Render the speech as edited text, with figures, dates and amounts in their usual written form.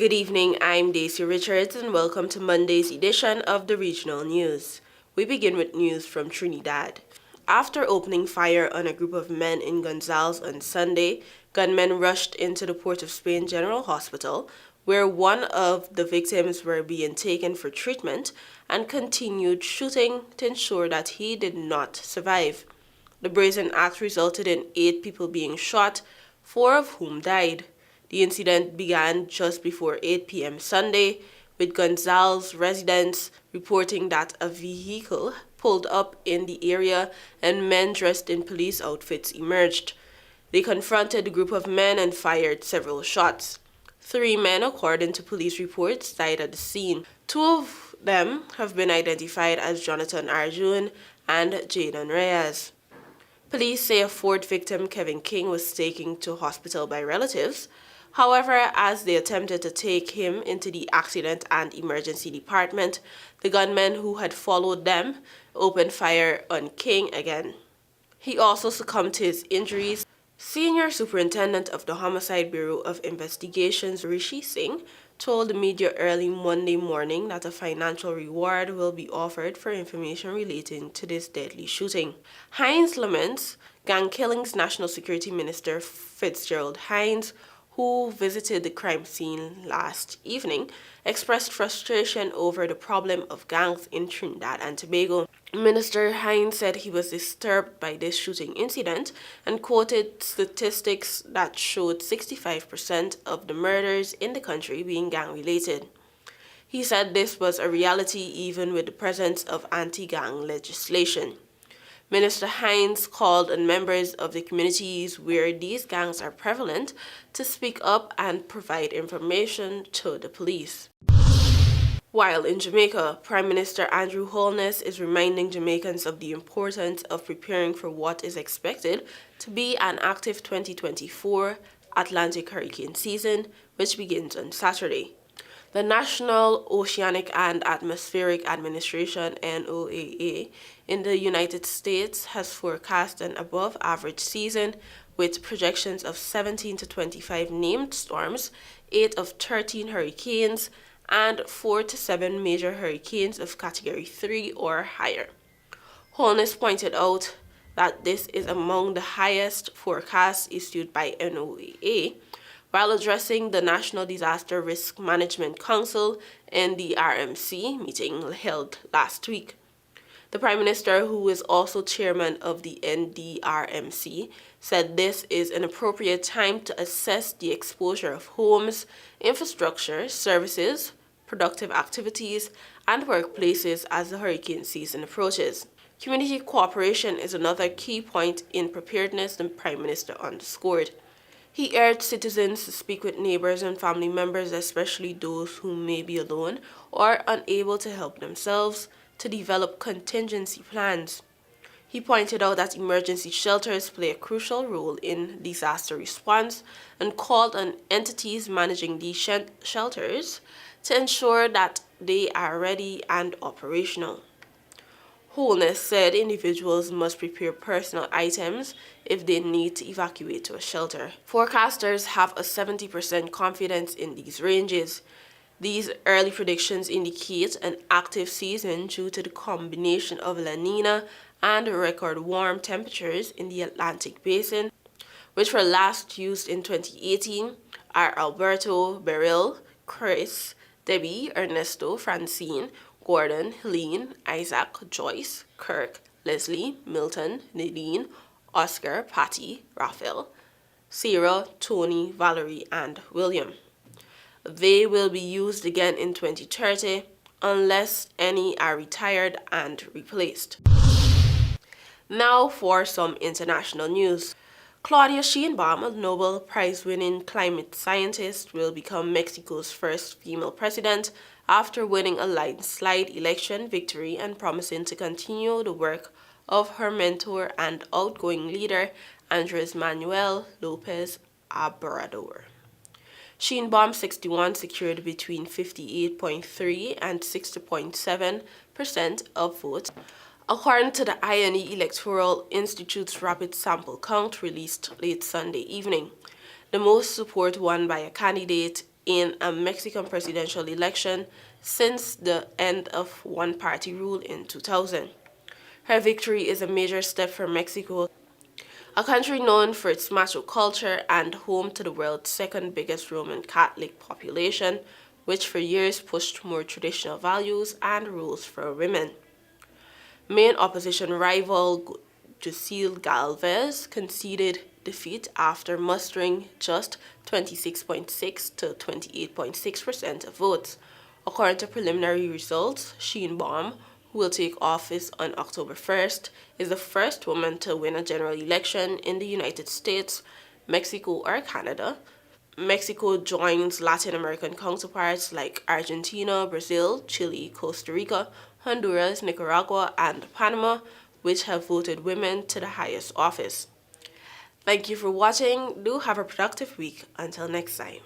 Good evening, I'm Dacia Richards and welcome to Monday's edition of the Regional News. We begin with news from Trinidad. After opening fire on a group of men in Gonzales on Sunday, gunmen rushed into the Port of Spain General Hospital, where one of the victims were being taken for treatment, and continued shooting to ensure that he did not survive. The brazen act resulted in 8 people being shot, 4 of whom died. The incident began just before 8 p.m. Sunday, with Gonzales residents reporting that a vehicle pulled up in the area and men dressed in police outfits emerged. They confronted the group of men and fired several shots. 3 men, according to police reports, died at the scene. 2 of them have been identified as Jonathan Arjun and Jaden Reyes. Police say a 4th victim, Kevin King, was taken to hospital by relatives. However, as they attempted to take him into the accident and emergency department, the gunmen who had followed them opened fire on King again. He also succumbed to his injuries. Senior Superintendent of the Homicide Bureau of Investigations, Rishi Singh, told the media early Monday morning that a financial reward will be offered for information relating to this deadly shooting. Hines laments gang killings. National Security Minister Fitzgerald Hines, who visited the crime scene last evening, expressed frustration over the problem of gangs in Trinidad and Tobago. Minister Hines said he was disturbed by this shooting incident and quoted statistics that showed 65% of the murders in the country being gang-related. He said this was a reality even with the presence of anti-gang legislation. Minister Hines called on members of the communities where these gangs are prevalent to speak up and provide information to the police. While in Jamaica, Prime Minister Andrew Holness is reminding Jamaicans of the importance of preparing for what is expected to be an active 2024 Atlantic hurricane season, which begins on Saturday. The National Oceanic and Atmospheric Administration, NOAA, in the United States has forecast an above-average season with projections of 17 to 25 named storms, 8 of 13 hurricanes, and 4 to 7 major hurricanes of Category 3 or higher. Holness pointed out that this is among the highest forecasts issued by NOAA, while addressing the National Disaster Risk Management Council in the RMC meeting held last week. The Prime Minister, who is also chairman of the NDRMC, said this is an appropriate time to assess the exposure of homes, infrastructure, services, productive activities, and workplaces as the hurricane season approaches. Community cooperation is another key point in preparedness, the Prime Minister underscored. He urged citizens to speak with neighbors and family members, especially those who may be alone or unable to help themselves, to develop contingency plans. He pointed out that emergency shelters play a crucial role in disaster response and called on entities managing these shelters to ensure that they are ready and operational. Holness said individuals must prepare personal items if they need to evacuate to a shelter. Forecasters have a 70% confidence in these ranges. These early predictions indicate an active season due to the combination of La Nina and record warm temperatures in the Atlantic Basin, which were last used in 2018, are Alberto, Beryl, Chris, Debbie, Ernesto, Francine, Gordon, Helene, Isaac, Joyce, Kirk, Leslie, Milton, Nadine, Oscar, Patty, Raphael, Sarah, Tony, Valerie, and William. They will be used again in 2030 unless any are retired and replaced. Now for some international news. Claudia Sheinbaum, a Nobel Prize-winning climate scientist, will become Mexico's first female president after winning a landslide election victory and promising to continue the work of her mentor and outgoing leader, Andrés Manuel López Obrador. Sheinbaum, 61, secured between 58.3 and 60.7% of votes, according to the INE Electoral Institute's rapid sample count released late Sunday evening. The most support won by a candidate in a Mexican presidential election since the end of one-party rule in 2000. Her victory is a major step for Mexico, a country known for its macho culture and home to the world's second biggest Roman Catholic population, which for years pushed more traditional values and rules for women. Main opposition rival Josil Galvez conceded defeat after mustering just 26.6 to 28.6% of votes. According to preliminary results, Sheinbaum, who will take office on October 1st, is the first woman to win a general election in the United States, Mexico, or Canada. Mexico joins Latin American counterparts like Argentina, Brazil, Chile, Costa Rica, Honduras, Nicaragua, and Panama, which have voted women to the highest office. Thank you for watching. Do have a productive week. Until next time.